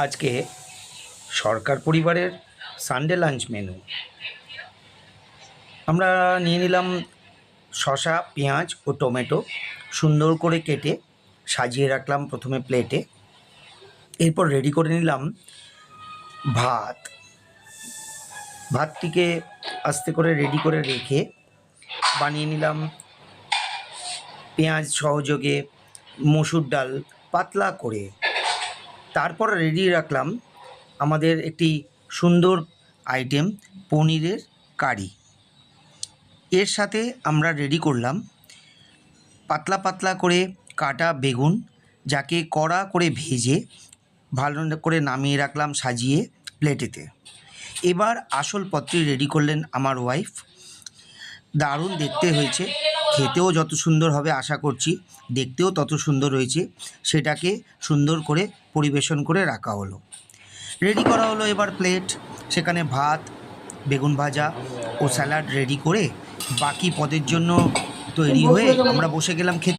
আজকে সরকার পরিবারের Sunday lunch menu আমরা নিয়ে নিলাম শসা, পেঁয়াজ ও টমেটো সুন্দর করে কেটে সাজিয়ে রাখলাম প্রথমে প্লেটে। এরপর রেডি করে নিলাম ভাতটিকে আস্তে করে রেডি করে রেখে বানিয়ে নিলাম পেঁয়াজ সহযোগে মসুর ডাল পাতলা করে। তারপর রেডি রাখলাম আমাদের একটি সুন্দর আইটেম পনিরের কারি। এর সাথে আমরা রেডি করলাম পাতলা পাতলা করে কাটা বেগুন, যাকে কড়া করে ভেজে ভালো করে নামিয়ে রাখলাম সাজিয়ে প্লেটেতে। এবার আসল পদটি রেডি করলেন আমার ওয়াইফ। দারুণ দেখতে হয়েছে, খেতেও যত সুন্দর হবে আশা করছি, দেখতেও তত সুন্দর হয়েছে। সেটাকে সুন্দর করে পরিবেশন করে রাখা হলো, রেডি করা হলো এবার প্লেট। সেখানে ভাত, বেগুন ভাজা ও স্যালাড রেডি করে বাকি পদের জন্য তৈরি হয়ে আমরা বসে গেলাম খেতে।